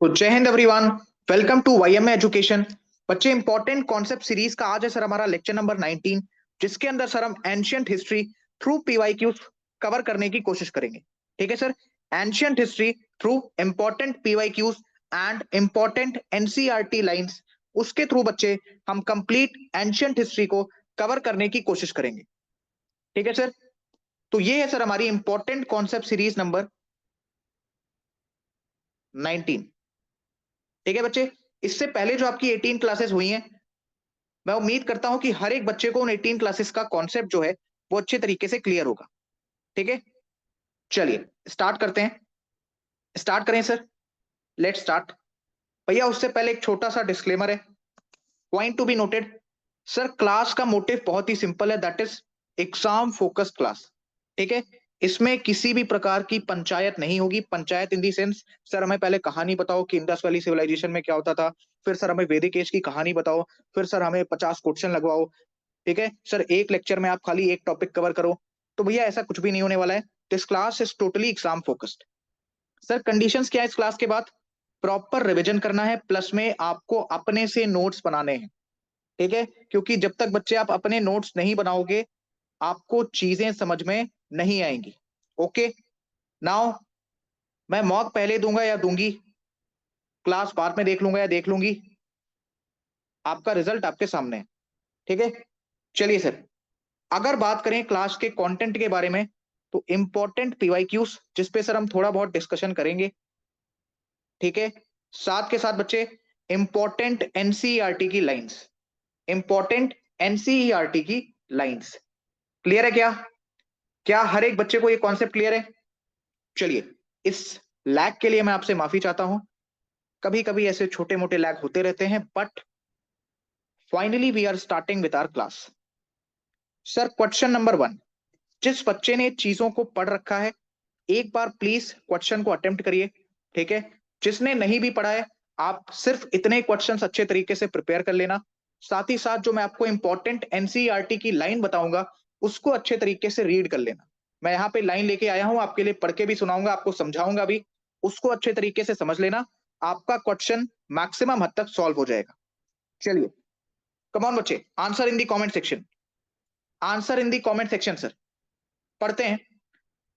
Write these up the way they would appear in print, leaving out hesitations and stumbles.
तो Jai Hind everyone. Welcome to YMA education. बच्चे important concept series का आज है सर हमारा लेक्चर नंबर 19, जिसके अंदर सर हम ancient history through PYQs cover करने की कोशिश करेंगे। ठीक है sir, ancient history through important PYQs and important NCERT lines, उसके थ्रू बच्चे हम कंप्लीट एंशियंट हिस्ट्री को कवर करने की कोशिश करेंगे। ठीक है सर, तो ये है सर हमारी इंपॉर्टेंट कॉन्सेप्ट सीरीज नंबर 19। ठीक है बच्चे, इससे पहले जो आपकी 18 क्लासेस हुई हैं, मैं उम्मीद करता हूं कि हर एक बच्चे को उन 18 क्लासेस का कॉन्सेप्ट जो है वो अच्छे तरीके से क्लियर होगा। ठीक है, चलिए स्टार्ट करते हैं। स्टार्ट करें सर, लेट स्टार्ट। भैया उससे पहले एक छोटा सा डिस्क्लेमर है, point to be noted. Sir class का मोटिव बहुत ही सिंपल है, that is exam focused class. ठीक है, इसमें किसी भी प्रकार की पंचायत नहीं होगी। पंचायत इन दी सेंस, सर हमें पहले कहानी बताओ कि इंडस वैली सिविलाइजेशन में क्या होता था, फिर सर हमें वैदिक एज की कहानी बताओ, फिर सर हमें 50 क्वेश्चन लगवाओ। ठीक है सर, एक लेक्चर में आप खाली एक टॉपिक कवर करो, तो भैया ऐसा कुछ भी नहीं होने वाला है। This class is totally exam focused. Sir conditions क्या है इस क्लास के बाद? प्रॉपर रिवीजन करना है, प्लस में आपको अपने से नोट्स बनाने हैं। ठीक है, क्योंकि जब तक बच्चे आप अपने नोट्स नहीं बनाओगे आपको चीजें समझ में नहीं आएंगी। ओके, नाउ मैं मॉक पहले दूंगा या दूंगी, क्लास बाद में देख लूंगा या देख लूंगी, आपका रिजल्ट आपके सामने है। ठीक है, चलिए सर, अगर बात करें क्लास के कंटेंट के बारे में, तो इंपॉर्टेंट पीवाईक्यूज जिस पे सर हम थोड़ा बहुत डिस्कशन करेंगे। ठीक है, साथ के साथ बच्चे इंपॉर्टेंट एनसीईआरटी की लाइंस, इंपॉर्टेंट एनसीईआरटी की लाइंस। क्लियर है क्या? क्या हर एक बच्चे को ये कॉन्सेप्ट क्लियर है? चलिए, इस लैग के लिए मैं आपसे माफी चाहता हूं। कभी कभी ऐसे छोटे मोटे लैग होते रहते हैं, but finally we are starting with our class. Sir question number 1, जिस बच्चे ने चीजों को पढ़ रखा है एक बार प्लीज क्वेश्चन को अटेम्प्ट करिए। ठीक है, जिसने नहीं भी पढ़ा है आप सिर्फ इतने क्वेश्चंस अच्छे तरीके से प्रिपेयर कर लेना। साथ ही साथ जो मैं आपको इंपॉर्टेंट एनसीईआरटी की लाइन बताऊंगा उसको अच्छे तरीके से रीड कर लेना। मैं यहाँ पे लाइन लेके आया हूं, आपके लिए पढ़ के भी सुनाऊंगा, आपको समझाऊंगा भी, उसको अच्छे तरीके से समझ लेना। आपका क्वेश्चन मैक्सिमम हद तक सॉल्व हो जाएगा। चलिए, कम ऑन बच्चे, answer in the comment section, answer in the comment section sir. पढ़ते हैं।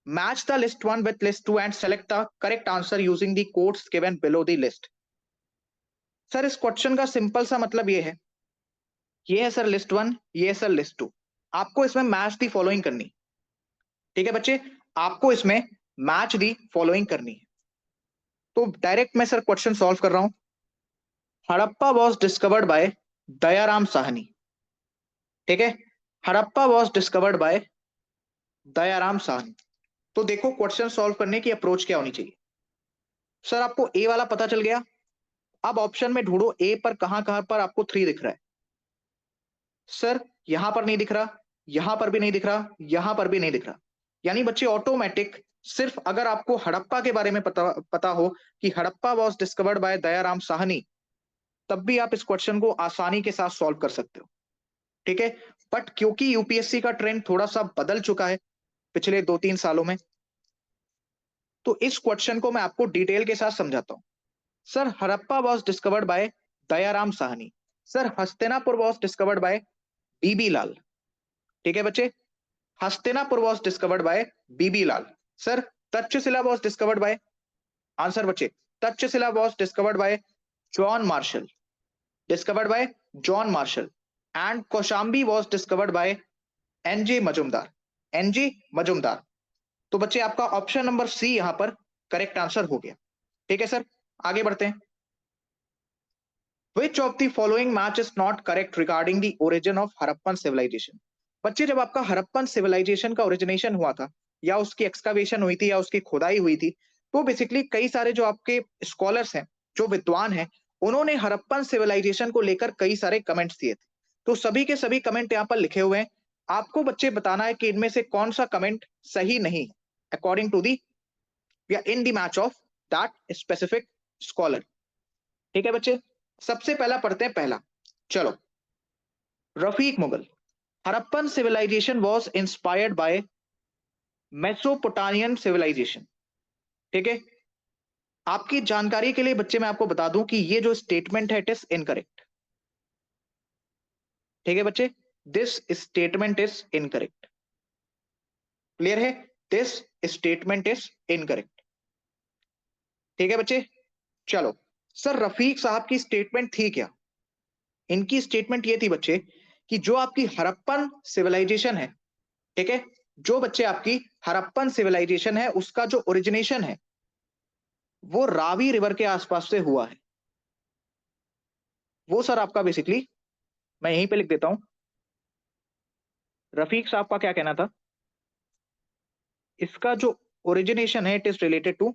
Match the list 1 with list 2 and select the correct answer using the codes given below the list. Sir इस question का simple सा मतलब ये है, ये है सर लिस्ट 1, ये है सर लिस्ट 2। आपको इसमें मैच दी फॉलोइंग करनी। ठीक है बच्चे, आपको इसमें मैच दी फॉलोइंग करनी है। तो डायरेक्ट मैं सर क्वेश्चन सॉल्व कर रहा हूं। Harappa was discovered by Dayaram Sahni. ठीक है, Harappa was discovered by Dayaram Sahni. तो देखो क्वेश्चन सॉल्व करने की अप्रोच क्या होनी चाहिए। सर आपको ए वाला पता चल गया, अब ऑप्शन में ढूंढो ए पर कहां कहां पर आपको 3 दिख रहा है। सर यहां पर नहीं दिख रहा, यहां पर भी नहीं दिख रहा, यहां पर भी नहीं दिख रहा। यानी बच्चे ऑटोमेटिक, सिर्फ अगर आपको हड़प्पा के बारे में पता हो कि Harappa was discovered by Dayaram Sahni, तब भी आप इस क्वेश्चन को आसानी के साथ सॉल्व कर सकते हो। ठीक है, बट क्योंकि यूपीएससी का ट्रेंड थोड़ा सा बदल चुका है पिछले 2-3 सालों में, तो इस क्वेश्चन को मैं आपको डिटेल के साथ समझाता हूं। Sir Harappa was discovered by Dayaram Sahni. Sir Hastinapur was discovered by B B Lal. ठीक है बच्चे, Hastinapur was discovered by B B Lal. Sir Taxila was discovered by, answer बच्चे, Taxila was discovered by John Marshall, discovered by John Marshall. And Kaushambi was discovered by N J Majumdar, N G Majumdar. तो बच्चे आपका option number सी यहां पर correct answer हो गया। ठीक है सर, आगे बढ़ते हैं। Which of the following match is not correct regarding the origin of Harappan civilization? बच्चे जब आपका हड़प्पन सिविलाइजेशन का ओरिजिनेशन हुआ था, या उसकी एक्सकावेशन हुई थी, या उसकी खुदाई हुई थी, तो बेसिकली कई सारे जो आपके स्कॉलर्स हैं, जो विद्वान हैं, उन्होंने हड़प्पन सिविलाइजेशन को लेकर कई सारे कमेंट्स दिए थे। तो सभी के सभी कमेंट यहाँ पर लिखे हुए हैं। आपको बच्चे बताना है कि इनमें से कौन सा कमेंट सही नहीं, अकॉर्डिंग टू दी या in the match of that specific scholar. ठीक है बच्चे, सबसे पहला पढ़ते हैं पहला। चलो, Rafiq Mughal, Harappan civilisation was inspired by Mesopotamian civilisation. ठीक है, आपकी जानकारी के लिए बच्चे मैं आपको बता दूं कि ये जो स्टेटमेंट है इट इज इनकरेक्ट। ठीक है बच्चे, this statement is incorrect. Clear है? This statement is incorrect. ठीक है बच्चे, चलो। सर रफीक साहब की स्टेटमेंट थी क्या? इनकी स्टेटमेंट ये थी बच्चे कि जो आपकी हड़प्पन सिविलाइजेशन है, ठीक है, जो बच्चे आपकी हड़प्पन सिविलाइजेशन है उसका जो ओरिजिनेशन है वो रावी रिवर के आसपास से हुआ है। वो सर आपका बेसिकली मैं यहीं पे लिख देता हूं। रफीक साहब का क्या कहना था? इसका जो ओरिजिनेशन है it is related to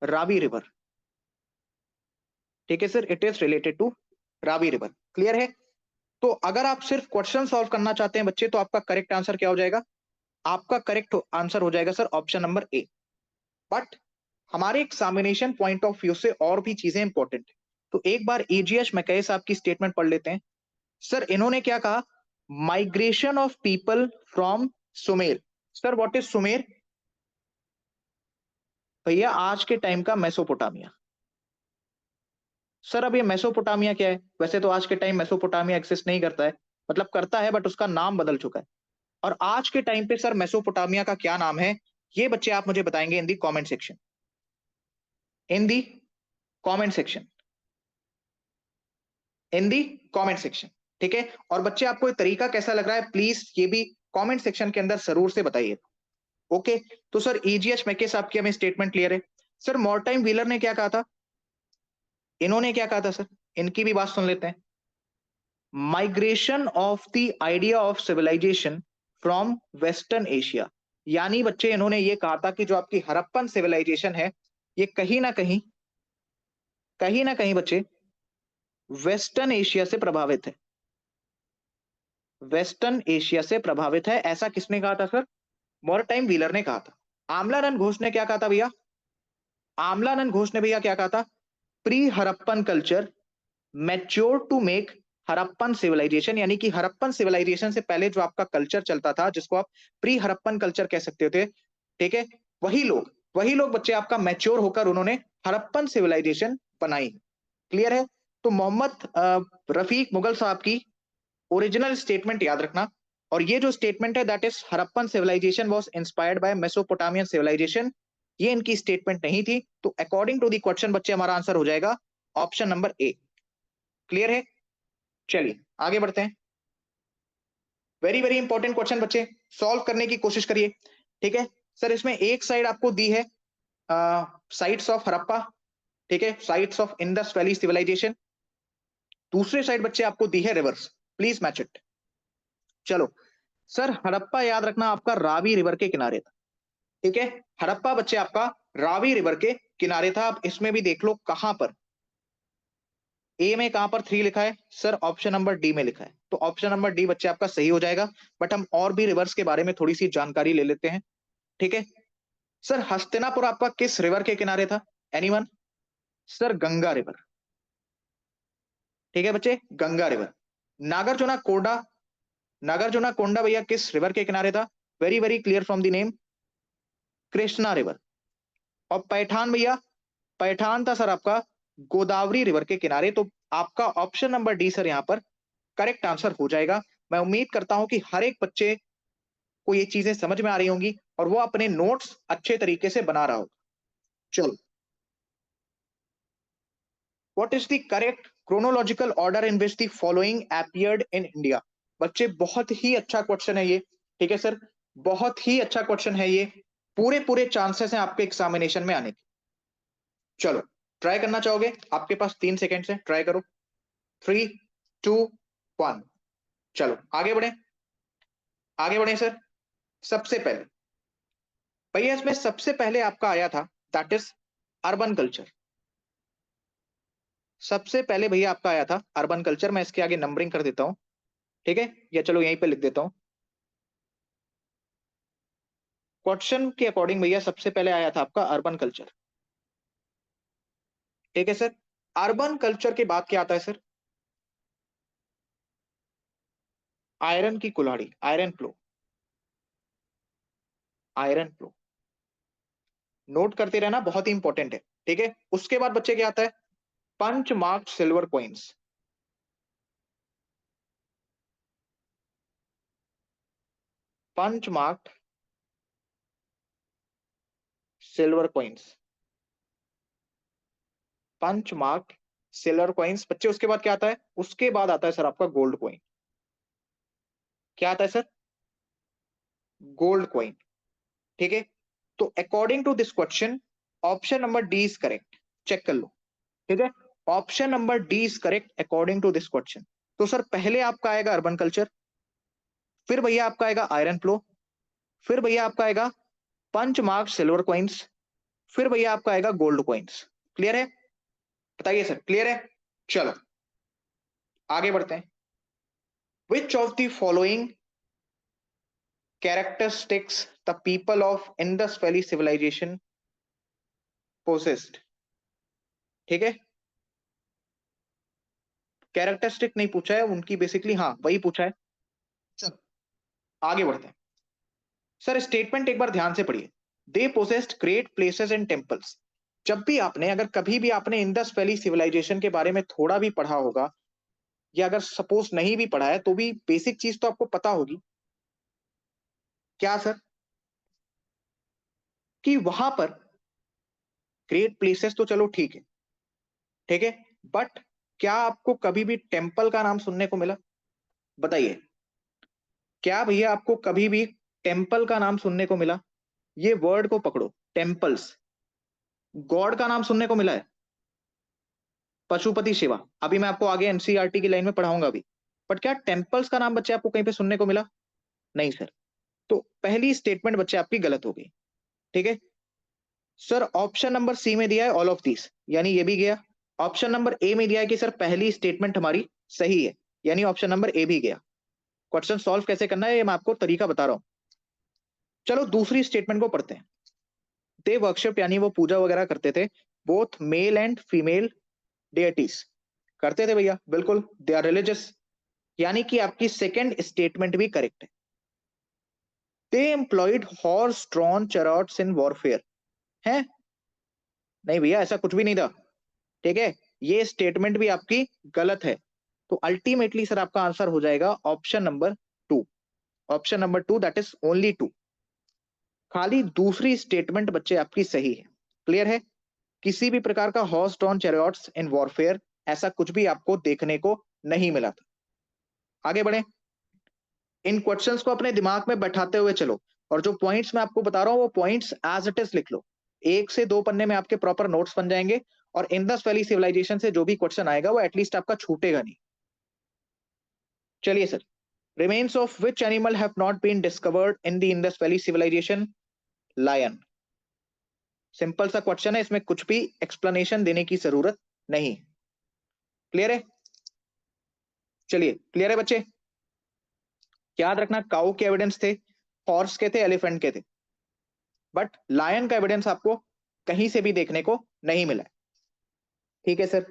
Ravi river. ठीक है sir, it is related to Ravi river. Clear है? तो अगर आप सिर्फ क्वेश्चन सॉल्व करना चाहते हैं बच्चे तो आपका करेक्ट आंसर क्या हो जाएगा? आपका करेक्ट आंसर हो जाएगा sir option number A. But हमारे एग्जामिनेशन पॉइंट ऑफ व्यू से और भी चीजें इंपॉर्टेंट है। तो एक बार एजीएस मैकई साहब की स्टेटमेंट पढ़ लेते हैं। सर इन्होंने क्या कहा? Migration of people from Sumer. Sir what is Sumer? भैया आज के टाइम का मेसोपोटामिया। सर अब ये मेसोपोटामिया क्या है? वैसे तो आज के टाइम मेसोपोटामिया एक्सिस्ट नहीं करता है, मतलब करता है बट उसका नाम बदल चुका है। और आज के टाइम पे सर मेसोपोटामिया का क्या नाम है, ये बच्चे आप मुझे बताएंगे इन the comment section. In the comment section, in the comment section. ठीक है, और बच्चे आपको ये तरीका कैसा लग रहा है प्लीज ये भी कमेंट सेक्शन के अंदर जरूर से बताइए। ओके, तो सर ईजीएच मैके साहब की हमें स्टेटमेंट क्लियर है। सर मॉर्टाइम व्हीलर ने क्या कहा था? इन्होंने क्या कहा था सर? इनकी भी बात सुन लेते हैं। Migration of the idea of civilisation from western Asia. यानी बच्चे इन्होंने ये कहा था कि जो आपकी हड़प्पन सिविलाइजेशन है ये कहीं ना कहीं बच्चे वेस्टर्न एशिया से प्रभावित है। वेस्टर्न एशिया से प्रभावित है, ऐसा किसने कहा था सर? मॉर्टाइम व्हीलर ने कहा था। आमलानंद घोष ने क्या कहा था भैया? आमलानंद घोष ने भैया क्या कहा था? Pre Harappan culture mature to make Harappan civilisation, यानी कि हड़प्पन सिविलाइजेशन से पहले जो आपका कल्चर चलता था जिसको आप प्री हड़प्पन कल्चर कह सकते थे, ठीक है, वही लोग बच्चे आपका मैच्योर होकर उन्होंने हड़प्पन सिविलाइजेशन बनाई। क्लियर है? तो मोहम्मद रफीक मुगल साहब की ओरिजिनल स्टेटमेंट याद रखना। और ये जो स्टेटमेंट है that is Harappan civilisation was inspired by Mesopotamian civilisation, ये इनकी स्टेटमेंट नहीं थी। तो अकॉर्डिंग टू द क्वेश्चन बच्चे हमारा आंसर हो जाएगा ऑप्शन नंबर ए। क्लियर है? चलिए आगे बढ़ते हैं। वेरी वेरी इंपॉर्टेंट क्वेश्चन बच्चे, सॉल्व करने की कोशिश करिए। ठीक है सर, इसमें एक साइड आपको दी है साइट्स ऑफ हड़प्पा, ठीक है, sites of Indus valley civilisation. दूसरे साइड बच्चे आपको दी है रिवर्स, प्लीज मैच इट। चलो सर, हड़प्पा याद रखना आपका रावी रिवर के किनारे था। ठीक है, हड़प्पा बच्चे आपका रावी रिवर के किनारे था। आप इसमें भी देख लो कहां पर, ए में कहां पर 3 लिखा है सर? ऑप्शन नंबर डी में लिखा है। तो ऑप्शन नंबर डी बच्चे आपका सही हो जाएगा। बट हम और भी रिवर्स के बारे में थोड़ी सी जानकारी ले लेते हैं। ठीक है सर, हस्तिनापुर आपका किस रिवर के किनारे था? एनीवन? Sir Ganga river. ठीक है बच्चे, गंगा रिवर। नागार्जुना कोंडा, नागार्जुना कोंडा भैया किस रिवर के किनारे था? Very very clear from the name, Krishna river. और पैठान भैया, पैठान था सर आपका गोदावरी रिवर के किनारे। तो आपका ऑप्शन नंबर डी सर यहाँ पर करेक्ट आंसर हो जाएगा। मैं उम्मीद करता हूं कि हर एक बच्चे को ये चीजें समझ में आ रही होंगी और वो अपने नोट्स अच्छे तरीके से बना रहा होगा। चलो, what is the correct chronological order in which the following appeared in India? बच्चे बहुत ही अच्छा क्वेश्चन है ये। ठीक है सर, बहुत ही अच्छा क्वेश्चन है ये। पूरे पूरे चांसेस हैं आपके एग्जामिनेशन में आने के। चलो ट्राई करना चाहोगे? आपके पास 3 सेकेंड है, ट्राई करो। 3, 2, 1। चलो आगे बढ़े, आगे बढ़े सर। सबसे पहले भैया इसमें सबसे पहले आपका आया था दैट इज अर्बन कल्चर। सबसे पहले भैया आपका आया था अर्बन कल्चर। मैं इसके आगे नंबरिंग कर देता हूं, ठीक है, या चलो यहीं पे लिख देता हूं। क्वेश्चन के अकॉर्डिंग भैया सबसे पहले आया था आपका अर्बन कल्चर। ठीक है सर, अर्बन कल्चर के बाद क्या आता है सर? आयरन की कुल्हाड़ी, आयरन प्लो, आयरन प्लो। नोट करते रहना, बहुत ही इंपॉर्टेंट है। ठीक है, उसके बाद बच्चे क्या आता है, punch marked silver coins. Punch marked silver coins, punch marked silver coins बच्चे। उसके बाद क्या आता है, उसके बाद आता है सर आपका गोल्ड कॉइन। क्या आता है सर, गोल्ड कॉइन। ठीक है, तो according to this question option number D is correct, check कर लो। ठीक है, option number D is correct according to this question. तो सर पहले आपका आएगा अर्बन कल्चर, फिर भैया आपका आएगा आयरन फ्लो, फिर भैया आपका आएगा पंच मार्क सिल्वर कॉइन्स, फिर भैया आपका आएगा गोल्ड कॉइन्स। क्लियर है, बताइए सर, क्लियर है? चलो आगे बढ़ते हैं। Which of the following characteristics the people of Indus Valley civilization possessed? ठीक है, कैरेक्टरिस्टिक नहीं पूछा है उनकी, बेसिकली हाँ वही पूछा है। चलो आगे बढ़ते हैं। सर स्टेटमेंट एक बार ध्यान से पढ़िए, they possessed great places and temples. जब भी आपने, अगर कभी भी आपने इंडस वैली सिविलाइजेशन के बारे में थोड़ा भी पढ़ा होगा, या अगर सपोज नहीं भी पढ़ा है तो भी बेसिक चीज तो आपको पता होगी। क्या सर, कि वहां पर ग्रेट प्लेसेस तो चलो ठीक है, ठीक है, बट क्या आपको कभी भी टेम्पल का नाम सुनने को मिला? बताइए, क्या भैया आपको कभी भी टेम्पल का नाम सुनने को मिला? ये वर्ड को पकड़ो, टेम्पल्स। गॉड का नाम सुनने को मिला है, पशुपति शिवा, अभी मैं आपको आगे एनसीईआरटी की लाइन में पढ़ाऊंगा अभी। बट क्या टेम्पल्स का नाम बच्चे आपको कहीं पे सुनने को मिला? नहीं सर। तो पहली स्टेटमेंट बच्चे आपकी गलत हो गई। ठीक है सर, ऑप्शन नंबर सी में दिया है ऑल ऑफ दिस, यानी ये भी गया। ऑप्शन नंबर ए में दिया है कि सर पहली स्टेटमेंट हमारी सही है, यानी ऑप्शन नंबर ए भी गया। क्वेश्चन सॉल्व कैसे करना है ये मैं आपको तरीका बता रहा हूं। चलो दूसरी स्टेटमेंट को पढ़ते हैं। दे वर्कशिप, यानी वो पूजा वगैरह करते थे, both male and female deities. करते थे भैया, बिल्कुल, दे आर रिलीजियस, यानी कि आपकी सेकंड स्टेटमेंट भी करेक्ट है। They employed horse drawn chariots in warfare, है? नहीं भैया, ऐसा कुछ भी नहीं था। ठीक है, ये स्टेटमेंट भी आपकी गलत है। तो अल्टीमेटली सर आपका आंसर हो जाएगा option number two. Option number two, that is only two. खाली दूसरी स्टेटमेंट बच्चे आपकी सही है। क्लियर है, किसी भी प्रकार का horse drawn chariots in warfare ऐसा कुछ भी आपको देखने को नहीं मिला था। आगे बढ़े, इन क्वेश्चंस को अपने दिमाग में बैठाते हुए चलो, और जो पॉइंट्स मैं आपको बता रहा हूं वो पॉइंट्स एज इट इज लिख लो। 1 से 2 पन्ने में आपके प्रॉपर नोट्स बन जाएंगे, और इंडस वैली सिविलाइजेशन से जो भी क्वेश्चन आएगा वो एटलीस्ट आपका छूटेगा नहीं। चलिए sir, remains of which animal have not been discovered in the Indus valley civilisation? Lion. Simple सा क्वेश्चन है, इसमें कुछ भी एक्सप्लेनेशन देने की जरूरत नहीं। क्लियर है? चलिए, क्लियर है बच्चे? याद रखना, काऊ के एविडेंस थे, हॉर्स के थे, एलिफेंट के थे, बट लायन का एविडेंस आपको कहीं से भी देखने को नहीं मिला। ठीक है sir,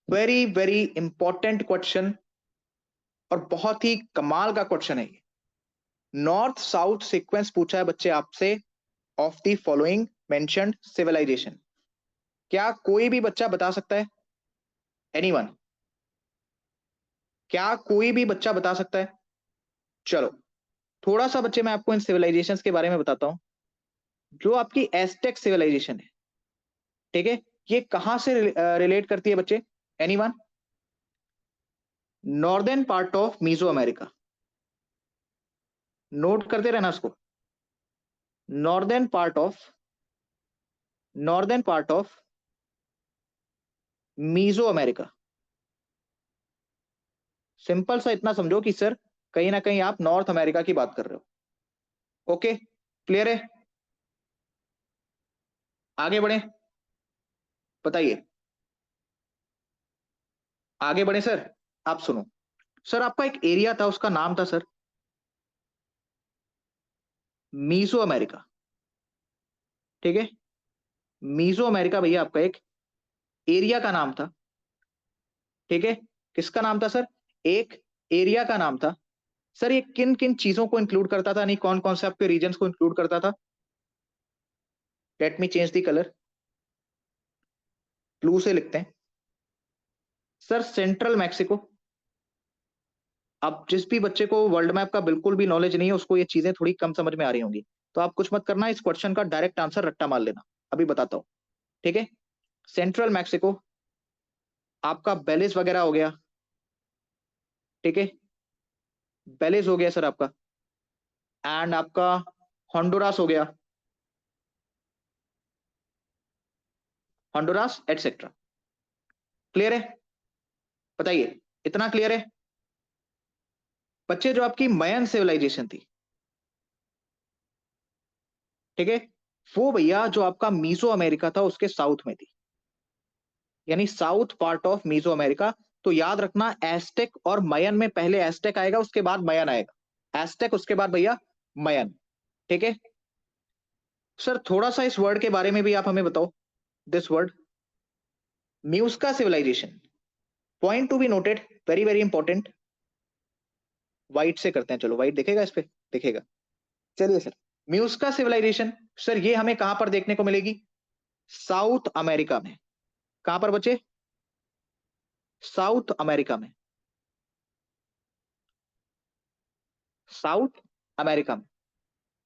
very very important question, और बहुत ही कमाल का क्वेश्चन है ये। नॉर्थ साउथ सीक्वेंस पूछा है बच्चे आपसे of the following mentioned civilisation. क्या कोई भी बच्चा बता सकता है? एनीवन? क्या कोई भी बच्चा बता सकता है? चलो थोड़ा सा बच्चे मैं आपको इन सिविलाइजेशंस के बारे में बताता हूं। जो आपकी एस्टेक सिविलाइजेशन है, ठीक है, ये कहां से रिलेट करती है बच्चे? Anyone? Northern part of Mesoamerica. Note करते रहना उसको। Northern part of, northern part of Mesoamerica. Simple सा इतना समझो कि सर कहीं ना कहीं आप नॉर्थ अमेरिका की बात कर रहे हो। ओके, क्लियर है? आगे बढ़े, बताइए, आगे बढ़े सर। आप सुनो, सर आपका एक एरिया था, उसका नाम था सर मीजो अमेरिका। ठीक है, मीजो अमेरिका भैया आपका एक एरिया का नाम था। ठीक है, किसका नाम था सर? एक एरिया का नाम था। सर ये किन किन चीजों को इंक्लूड करता था, नहीं कौन कौन से आपके रीजन्स को इंक्लूड करता था? Let me change the colour, blue से लिखते हैं सर। Central Mexico. अब जिस भी बच्चे को वर्ल्ड मैप का बिल्कुल भी नॉलेज नहीं है उसको ये चीजें थोड़ी कम समझ में आ रही होंगी, तो आप कुछ मत करना, इस क्वेश्चन का डायरेक्ट आंसर रट्टा मार लेना, अभी बताता हूं। ठीक है, सेंट्रल मैक्सिको आपका बेलिस वगैरह हो गया। ठीक है, बेलिस हो गया सर आपका, एंड आपका होंडुरास हो गया, होंडुरास एटसेट्रा। क्लियर है? बताइए, इतना क्लियर है बच्चे? जो आपकी मयन सिविलाइजेशन थी, ठीक है, वो भैया जो आपका मीसो अमेरिका था उसके साउथ में थी, यानी south part of Mesoamerica. तो याद रखना, एस्टेक और मयन में पहले एस्टेक आएगा उसके बाद मयन आएगा, एस्टेक उसके बाद भैया मयन। ठीक है सर, थोड़ा सा इस वर्ड के बारे में भी आप हमें बताओ, दिस वर्ड म्यूस्का civilization. Point to be noted, very very important. White से करते हैं, चलो व्हाइट दिखेगा इस पे, दिखेगा। चलिए सर, म्यूस्का सिविलाइजेशन सर ये हमें कहां पर देखने को मिलेगी? साउथ अमेरिका में। कहां पर बच्चे? साउथ अमेरिका में, साउथ अमेरिका में।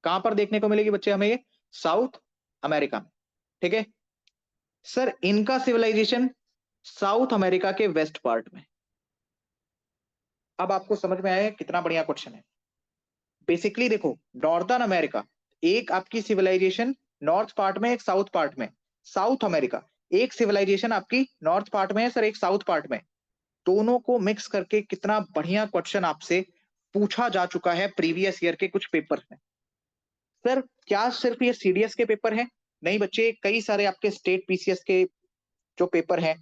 कहां पर देखने को मिलेगी बच्चे हमें ये? साउथ अमेरिका में। ठीक है सर, इनका सिविलाइजेशन साउथ अमेरिका के वेस्ट पार्ट में। अब आपको समझ में आया कितना बढ़िया क्वेश्चन है। बेसिकली देखो, नॉर्दर्न अमेरिका एक आपकी सिविलाइजेशन नॉर्थ पार्ट में, एक साउथ पार्ट में। साउथ अमेरिका एक सिविलाइजेशन आपकी नॉर्थ पार्ट में है सर, एक साउथ पार्ट में। दोनों को मिक्स करके कितना बढ़िया क्वेश्चन आपसे पूछा जा चुका है प्रीवियस ईयर के कुछ पेपर में। सर क्या सिर्फ ये सीडीएस के पेपर हैं? नहीं बच्चे, कई सारे आपके स्टेट पीसीएस के जो पेपर हैं,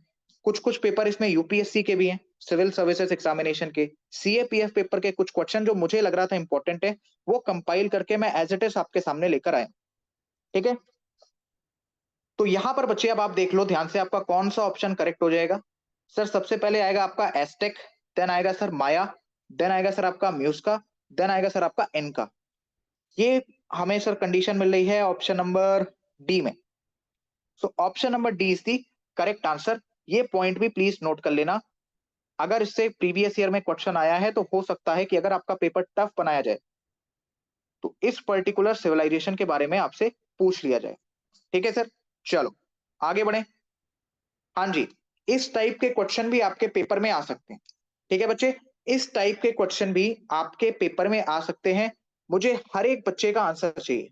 कुछ कुछ पेपर इसमें यूपीएससी के भी हैं, सिविल सर्विसेज एग्जामिनेशन के, सीएपीएफ पेपर के कुछ क्वेश्चन जो मुझे लग रहा था इंपॉर्टेंट है, वो कंपाइल करके मैं एज इट इज आपके सामने लेकर आया। ठीक है, तो यहां पर बच्चे अब आप देख लो ध्यान से, आपका कौन सा ऑप्शन करेक्ट हो जाएगा। सर सबसे पहले आएगा आपका एस्टेक, देन आएगा सर माया, देन आएगा सर आपका म्यूस्का, देन आएगा सर आपका इनका। ये हमें सर कंडीशन मिल रही है ऑप्शन नंबर डी में। So option number D is the correct answer. ये पॉइंट भी प्लीज नोट कर लेना, अगर इससे प्रीवियस ईयर में क्वेश्चन आया है तो हो सकता है कि अगर आपका पेपर टफ बनाया जाए तो इस पर्टिकुलर सिविलाइजेशन के बारे में आपसे पूछ लिया जाए। ठीक है सर, चलो आगे बढ़े। हाँ जी, इस टाइप के क्वेश्चन भी आपके पेपर में आ सकते हैं। ठीक है बच्चे, इस टाइप के क्वेश्चन भी आपके पेपर में आ सकते हैं। मुझे हर एक बच्चे का आंसर चाहिए,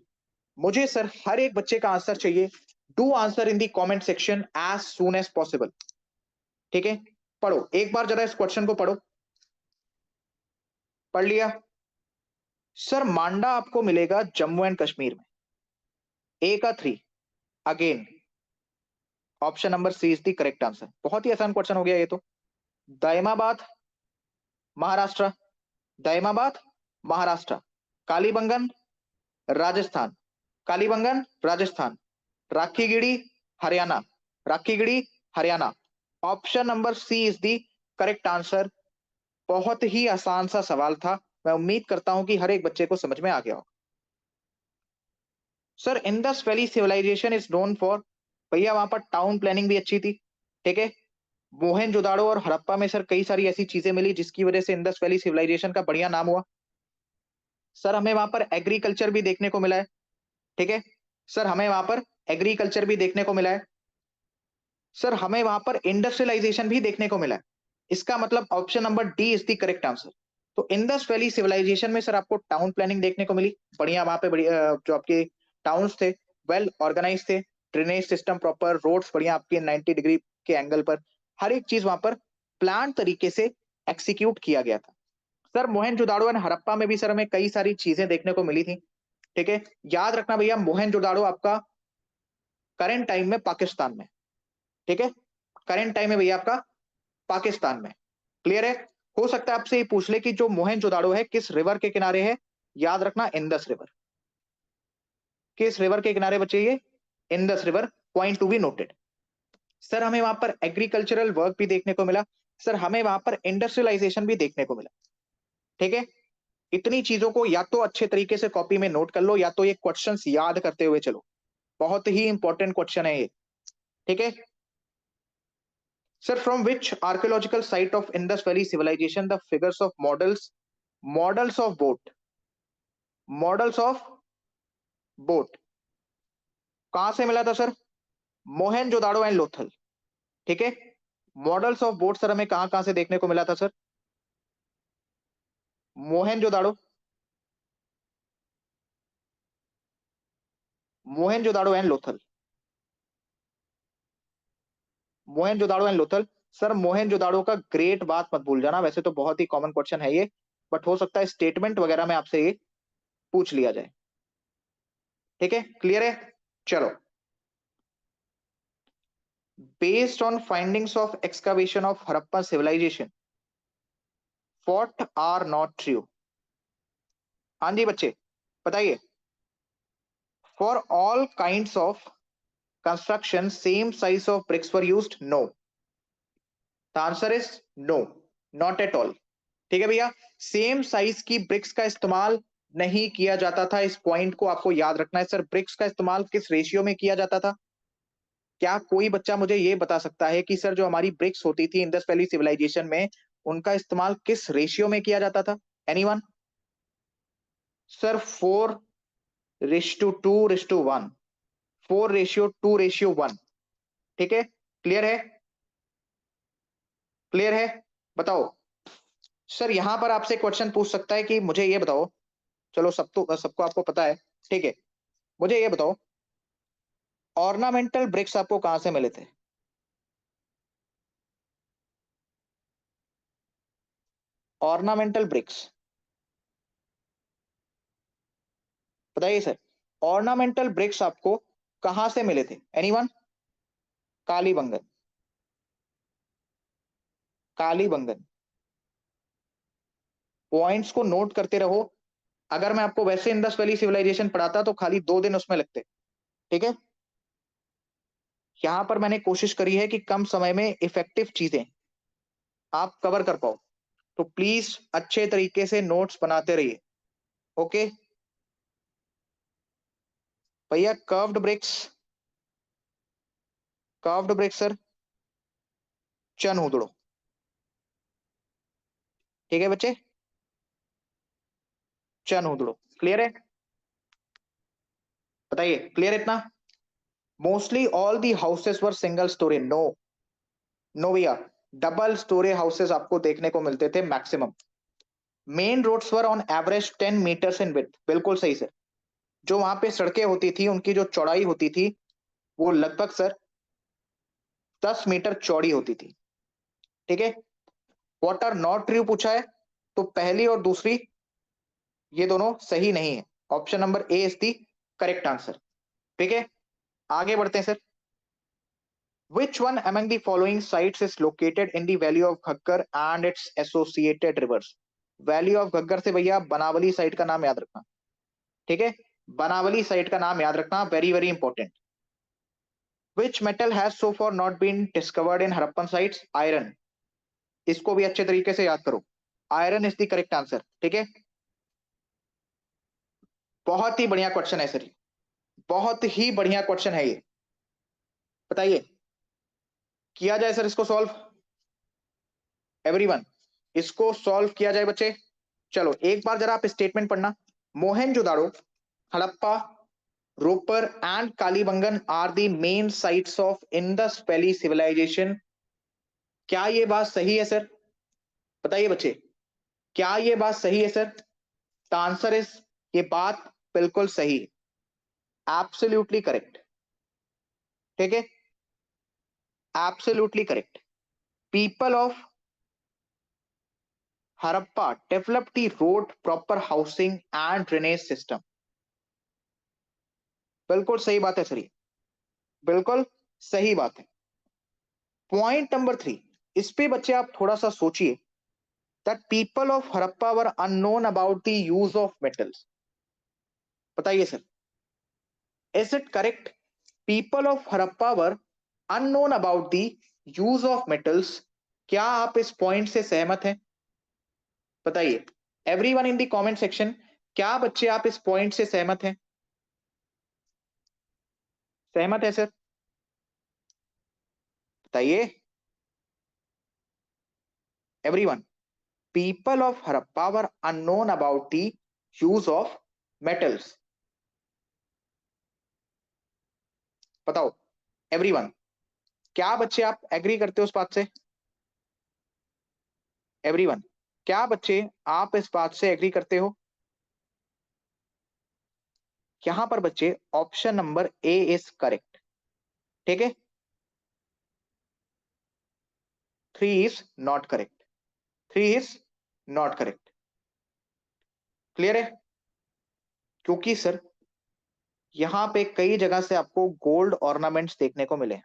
मुझे सर हर एक बच्चे का आंसर चाहिए। Do answer in the comment section as soon as possible. ठीक है, पढ़ो एक बार जरा इस क्वेश्चन को पढ़ो। पढ़ लिया? सर मांडा आपको मिलेगा जम्मू एंड कश्मीर में। ए का 3, again option number C is the correct answer. बहुत ही आसान क्वेश्चन हो गया ये तो। Daimabad Maharashtra, Daimabad Maharashtra, Kalibangan Rajasthan, Kalibangan Rajasthan, Rakhigarhi Haryana, Rakhigarhi Haryana. Option number C is the correct answer. बहुत ही आसान सा सवाल था, मैं उम्मीद करता हूं कि हर एक बच्चे को समझ में आ गया हो। Sir Indus valley civilisation is known for, भैया वहां पर टाउन प्लानिंग भी अच्छी थी। ठीक है, मोहनजोदाड़ो और हड़प्पा में सर कई सारी ऐसी चीजें मिली जिसकी वजह से इंडस वैली सिविलाइजेशन का बढ़िया नाम हुआ। सर हमें वहां पर एग्रीकल्चर भी देखने को मिला है। ठीक है सर, हमें वहां पर एग्रीकल्चर भी देखने को मिला है। सर हमें वहां पर इंडस्ट्रियलाइजेशन भी देखने को मिला है। इसका मतलब option number D is the correct answer. तो इंडस वैली सिविलाइजेशन में सर आपको टाउन प्लानिंग देखने को मिली, बढ़िया वहां पे बढ़िया जो आपके टाउन्स थे वेल ऑर्गेनाइज थे, ड्रेनेज सिस्टम प्रॉपर, रोड्स बढ़िया आपके 90 डिग्री के एंगल पर, हर एक चीज वहां पर प्लान तरीके से एक्सिक्यूट किया गया था। सर मोहनजोदाड़ो एंड हड़प्पा में भी सर हमें कई सारी चीजें देखने को मिली थी। ठीक है, याद रखना भैया मोहनजोदाड़ो आपका करंट टाइम में पाकिस्तान में। ठीक है, करंट टाइम में भैया आपका पाकिस्तान में। क्लियर है? हो सकता है आपसे ये पूछ ले कि जो मोहनजोदाड़ो है किस रिवर के किनारे है। याद रखना इंडस रिवर। किस रिवर के किनारे बचे ये? Indus river. Point to be noted. Sir हमें वहां पर एग्रीकल्चरल वर्क भी देखने को मिला, सर हमें वहां पर इंडस्ट्रियलाइजेशन भी देखने को मिला। ठीक है, इतनी चीजों को या तो अच्छे तरीके से कॉपी में नोट कर लो या तो ये क्वेश्चंस याद करते हुए चलो। बहुत ही इंपॉर्टेंट क्वेश्चन है ये, ठीक है sir. From which archaeological site of Indus valley civilization the figures of models of boat कहां से मिला था सर? मोहनजोदाड़ो एंड लोथल, ठीक है। मॉडल्स ऑफ बोट सर हमें कहां कहां से देखने को मिला था sir? Mohenjodaro Mohenjodaro and Lothal, Mohenjodaro and Lothal. Sir Mohenjodaro का ग्रेट बात मत भूल जाना, वैसे तो बहुत ही कॉमन क्वेश्चन है ये, बट हो सकता है स्टेटमेंट वगैरह में आपसे ये पूछ लिया जाए, ठीक है क्लियर है। चलो, based on findings of excavation of Harappa civilisation what are not true. हाँ जी बच्चे बताइए। For all kinds of construction same size of bricks were used, no. The answer is no, not at all, ठीक है भैया। Same size की BRICS का इस्तेमाल नहीं किया जाता था, इस पॉइंट को आपको याद रखना है सर। ब्रिक्स का इस्तेमाल किस रेशियो में किया जाता था? क्या कोई बच्चा मुझे ये बता सकता है कि सर जो हमारी ब्रिक्स होती थी इंडस वैली सिविलाइजेशन में, उनका इस्तेमाल किस रेशियो में किया जाता था? एनीवन? सर 4:2:1, 4:2:1, ठीक है क्लियर है, क्लियर है। बताओ सर, यहां पर आपसे क्वेश्चन पूछ सकता है कि मुझे ये बताओ, चलो सब तो सबको आपको पता है, ठीक है, मुझे ये बताओ ऑर्नामेंटल ब्रिक्स आपको कहां से मिले थे? ऑर्नामेंटल ब्रिक्स बताइए सर, ऑर्नामेंटल ब्रिक्स आपको कहां से मिले थे? एनीवन? कालीबंगन, कालीबंगन। पॉइंट्स को नोट करते रहो। अगर मैं आपको वैसे इंडस वैली सिविलाइजेशन पढ़ाता तो खाली 2 दिन उसमें लगते, ठीक है। यहां पर मैंने कोशिश करी है कि कम समय में इफेक्टिव चीजें आप कवर कर पाओ, तो प्लीज अच्छे तरीके से नोट्स बनाते रहिए, ओके भैया। कर्व्ड ब्रिक्स सर चन उदड़ो, ठीक है बच्चे, चन उदड़ो, क्लियर है। बताइए क्लियर इतना? Mostly all the houses were single storey, no, no भैया, डबल स्टोरी हाउसेस आपको देखने को मिलते थे maximum. Main roads were on average 10 metres in width, बिल्कुल सही सर। जो वहां पे सड़कें होती थी उनकी जो चौड़ाई होती थी वो लगभग सर 10 मीटर चौड़ी होती थी, ठीक है। व्हाट आर नॉट ट्रू पूछा है, तो पहली और दूसरी ये दोनों सही नहीं है। Option number A is the correct answer, ठीक है। आगे बढ़ते हैं sir. Which one among the following sites is located in the valley of Ghaggar and its associated rivers? Valley of Ghaggar से भैया बनावली साइट का नाम याद रखना, ठीक है। बनावली साइट का नाम याद रखना, very very important. Which metal has so far not been discovered in Harappan sites? Iron. इसको भी अच्छे तरीके से याद करो, iron is the correct answer, ठीक है। बहुत ही बढ़िया क्वेश्चन है सर, बहुत ही बढ़िया क्वेश्चन है ये। बताइए, किया जाए सर इसको सॉल्व? एवरीवन, इसको सॉल्व किया जाए बच्चे। चलो एक बार जरा आप स्टेटमेंट पढ़ना। Mohenjodaro, Harappa, Ropar and Kalibangan are the main sites of Indus valley civilisation. क्या ये बात सही है सर? बताइए बच्चे, क्या ये बात सही है सर? द आंसर इज, ये बात बिल्कुल सही है, एब्सोल्युटली करेक्ट, ठीक है, absolutely correct. People of Harappa developed the road, proper housing and drainage system. बिल्कुल सही बात है सर, ये बिल्कुल सही बात है। पॉइंट नंबर 3, इस पे बच्चे आप थोड़ा सा सोचिए। That people of Harappa were unknown about the use of metals. बताइए sir, is it correct? People of Harappa were unknown about the use of metals. क्या आप इस पॉइंट से सहमत हैं? बताइए everyone in the comment section, क्या बच्चे आप इस पॉइंट से सहमत हैं? सहमत है सर? बताइए everyone. People of Harappa were unknown about the use of metals. बताओ एवरीवन, क्या बच्चे आप एग्री करते हो उस बात से? एवरीवन, क्या बच्चे आप इस बात से एग्री करते हो? यहां पर बच्चे option number A is correct. ठीक है, 3 is not correct. 3 is not correct. Clear है? क्योंकि सर यहां पे कई जगह से आपको गोल्ड ऑर्नामेंट्स देखने को मिले।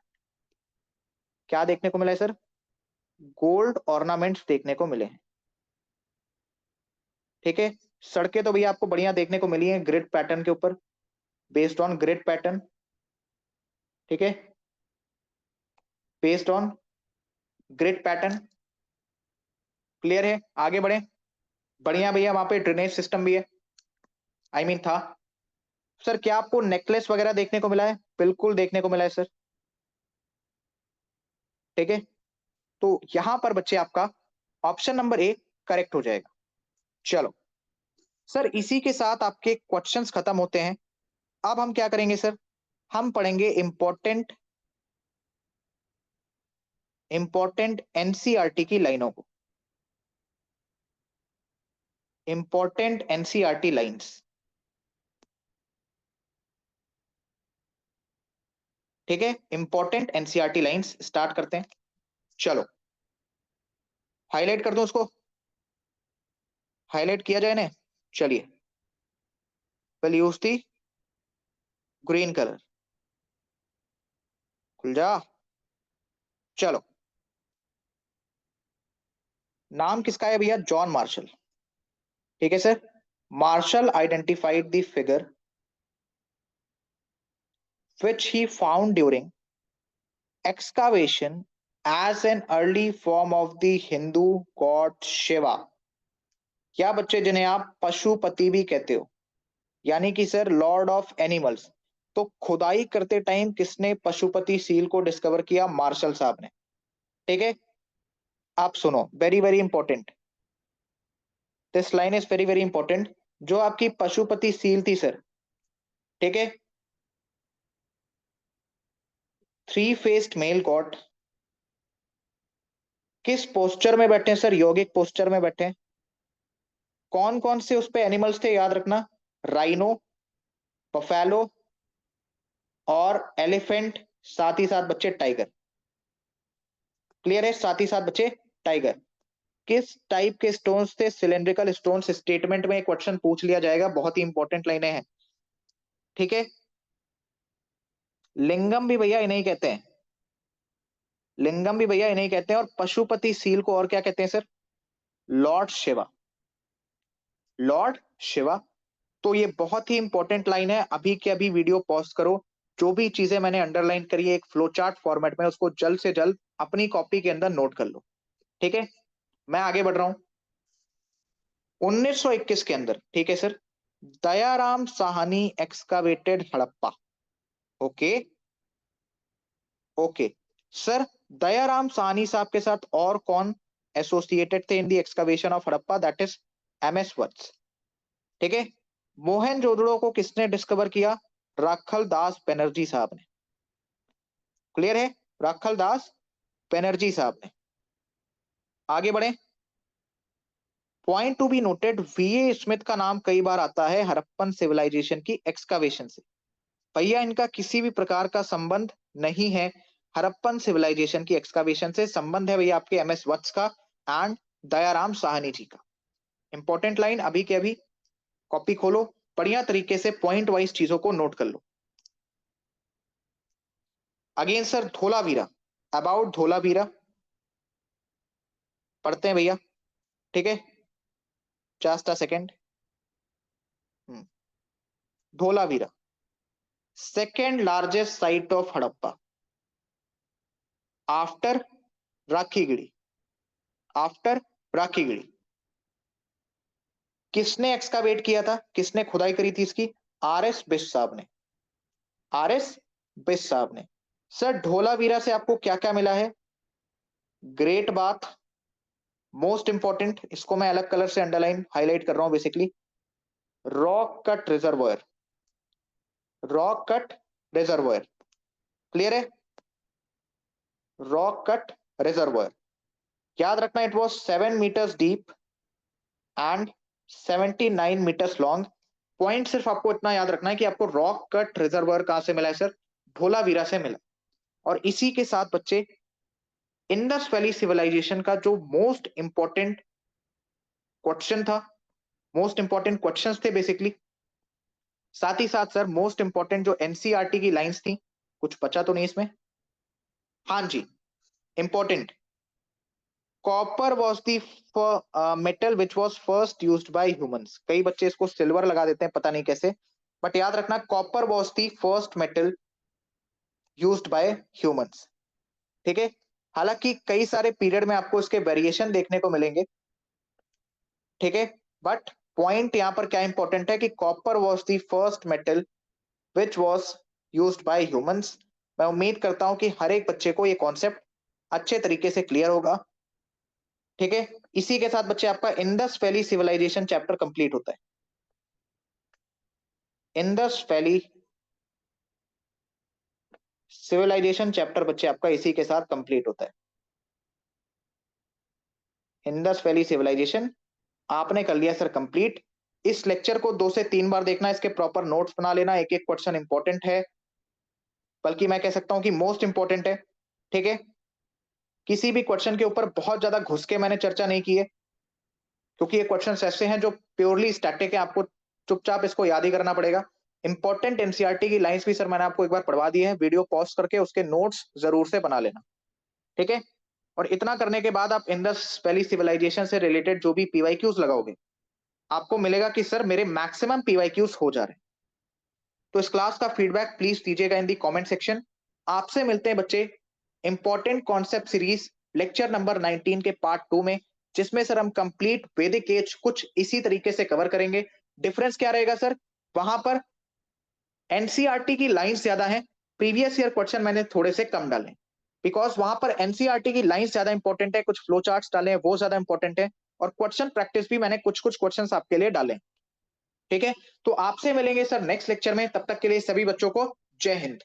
क्या देखने को मिला है सर? गोल्ड ऑर्नामेंट्स देखने को मिले हैं। ठीक है, सड़कें तो भैया आपको बढ़िया देखने को मिली हैं ग्रिड पैटर्न के ऊपर, बेस्ड ऑन ग्रिड पैटर्न। ठीक है, based on grid pattern. Clear है? आगे बढ़े। बढ़िया भैया, वहां पे ड्रेनेज सिस्टम भी है, था। सर क्या आपको नेकलेस वगैरह देखने को मिला है? बिल्कुल देखने को मिला है सर। ठीक है, तो यहां पर बच्चे आपका ऑप्शन नंबर ए करेक्ट हो जाएगा। चलो सर, इसी के साथ आपके क्वेश्चंस खत्म होते हैं। अब हम क्या करेंगे सर? हम पढ़ेंगे इंपॉर्टेंट इंपॉर्टेंट एनसीईआरटी की लाइनों को। Important NCERT lines. ठीक है, इंपॉर्टेंट एनसीईआरटी लाइंस स्टार्ट करते हैं। चलो हाईलाइट कर दो उसको, हाईलाइट किया जाए ना। चलिए, will use the green colour. खुल जा। चलो, नाम किसका है भैया? John Marshall. ठीक है sir, Marshall identified the figure which he found during excavation as an early form of the Hindu god Shiva। क्या बच्चे, जिन्हें आप पशुपति भी कहते हो, यानी कि सर लॉर्ड ऑफ एनिमल्स। तो खुदाई करते टाइम किसने पशुपति सील को डिस्कवर किया? मार्शल साहब ने। ठीक है, आप सुनो, very very important, this line is very very important. जो आपकी पशुपति सील थी सर, ठीक है, 3 फेस्ड मेल गॉड, किस पोस्चर में बैठे हैं सर? योगिक पोस्चर में बैठे हैं। कौन कौन से उस पे एनिमल्स थे याद रखना? राइनो, बफेलो और एलिफेंट, साथ ही साथ बच्चे टाइगर। क्लियर है? साथ ही साथ बच्चे टाइगर। किस टाइप के स्टोन्स थे? Cylindrical stones. स्टेटमेंट में एक क्वेश्चन पूछ लिया जाएगा, बहुत ही इंपॉर्टेंट लाइनें हैं। ठीक है, लिंगम भी भैया इन्हें कहते हैं, लिंगम भी भैया इन्हें कहते हैं। और पशुपति सील को और क्या कहते हैं sir? Lord Shiva. Lord Shiva. तो ये बहुत ही इंपॉर्टेंट लाइन है। अभी के अभी वीडियो पॉज करो, जो भी चीजें मैंने अंडरलाइन करी है एक फ्लो चार्ट फॉर्मेट में, उसको जल्द से जल्द अपनी कॉपी के अंदर नोट कर लो। ठीक है, मैं आगे बढ़ रहा हूं। 1921 के अंदर, ठीक है sir, Dayaram Sahni excavated Harappa. Okay, okay sir, Dayaram Sahni साहब के साथ और कौन एसोसिएटेड थे in the excavation of Harappa? That is M S Vats. ठीक है, मोहनजोदड़ो को किसने डिस्कवर किया? राखल दास बनर्जी साहब ने। क्लियर है? राखल दास बनर्जी साहब ने। आगे बढ़े। Point to be noted, वीए Smith का नाम कई बार आता है हड़प्पन सिविलाइजेशन की एक्सकवेशन से। भैया इनका किसी भी प्रकार का संबंध नहीं है हड़प्पन सिविलाइजेशन की एक्सकवेशन से। संबंध है भैया आपके एमएस वत्स का एंड दयाराम साहनी जी का। इंपॉर्टेंट लाइन, अभी के अभी कॉपी खोलो, बढ़िया तरीके से पॉइंट वाइज चीजों को नोट कर लो। Again sir, Dholavira, about Dholavira पढ़ते हैं भैया। ठीक है, just a second. Dholavira second largest site of Harappa after Rakhigarhi. After Rakhigarhi. किसने एक्सकावेट किया था? किसने खुदाई करी थी इसकी? आर एस बिष्ट साहब ने। आर एस बिस साहब ने। सर ढोलावीरा से आपको क्या क्या मिला है? ग्रेट बाथ, मोस्ट इंपॉर्टेंट, इसको मैं अलग कलर से अंडरलाइन हाईलाइट कर रहा हूं basically. Rock cut reservoir, rock cut reservoir, clear है? रॉक कट रिजर्वायर, याद रखना it was 7 metres deep and 79 metres long. Point सिर्फ आपको इतना याद रखना है कि आपको रॉक कट रिजर्वायर कहां से मिला है सर? धोलावीरा से मिला। और इसी के साथ बच्चे इंडस वैली सिविलाइजेशन का जो मोस्ट इंपॉर्टेंट क्वेश्चन था, मोस्ट इंपॉर्टेंट क्वेश्चंस थे बेसिकली, साथ ही साथ सर मोस्ट इंपॉर्टेंट जो एनसीईआरटी की लाइंस थी, कुछ बचा तो नहीं इसमें? हाँ जी, important. Copper was the metal which was first used by humans. कई बच्चे इसको सिल्वर लगा देते हैं, पता नहीं कैसे, बट याद रखना copper was the first metal used by humans. ठीक है? हालांकि कई सारे पीरियड में आपको इसके वेरिएशन देखने को मिलेंगे, ठीक है, बट पॉइंट यहां पर क्या इंपॉर्टेंट है कि copper was the first metal which was used by humans. मैं उम्मीद करता हूं कि हर एक बच्चे को ये कॉन्सेप्ट अच्छे तरीके से क्लियर होगा। ठीक है, इसी के साथ बच्चे आपका Indus valley civilisation chapter complete होता है। इंडस वैली सिविलाइजेशन चैप्टर बच्चे आपका इसी के साथ कंप्लीट होता है। इंडस वैली सिविलाइजेशन आपने कर लिया सर कंप्लीट। इस लेक्चर को 2 से 3 बार देखना, इसके प्रॉपर नोट्स बना लेना, एक एक क्वेश्चन इंपॉर्टेंट है, बल्कि मैं कह सकता हूं कि मोस्ट इंपॉर्टेंट है। ठीक है, किसी भी क्वेश्चन के ऊपर बहुत ज्यादा घुस के मैंने चर्चा नहीं की है, क्योंकि ये क्वेश्चंस ऐसे हैं जो प्योरली स्टैटिक है, आपको चुपचाप इसको याद ही करना पड़ेगा। इंपॉर्टेंट एनसीईआरटी की लाइंस भी सर मैंने आपको एक बार पढ़वा दी है, वीडियो पॉज करके उसके नोट्स जरूर से बना लेना। ठीक है, और इतना करने के बाद आप इंडस वैली सिविलाइजेशन से रिलेटेड जो भी पीवाईक्यूज लगाओगे, आपको मिलेगा कि सर मेरे मैक्सिमम पीवाईक्यूज हो जा रहे हैं। तो इस क्लास का फीडबैक प्लीज दीजिएगा इन दी कमेंट सेक्शन। आपसे मिलते हैं बच्चे important concept series lecture number 19 के पार्ट 2 में, जिसमें सर हम कंप्लीट वैदिक एज कुछ इसी तरीके से कवर करेंगे। डिफरेंस क्या रहेगा सर? वहां पर एनसीईआरटी की लाइंस ज्यादा है, प्रीवियस ईयर क्वेश्चन मैंने थोड़े से कम डाले, बिकॉज वहां पर एनसीईआरटी की लाइंस ज्यादा इंपॉर्टेंट है, कुछ फ्लो चार्ट्स डाले हैं वो ज्यादा इंपॉर्टेंट है, और क्वेश्चन प्रैक्टिस भी मैंने कुछ कुछ क्वेश्चंस आपके लिए डाले। ठीक है, तो आपसे मिलेंगे सर नेक्स्ट लेक्चर में, तब तक के लिए सभी बच्चों को जय हिंद।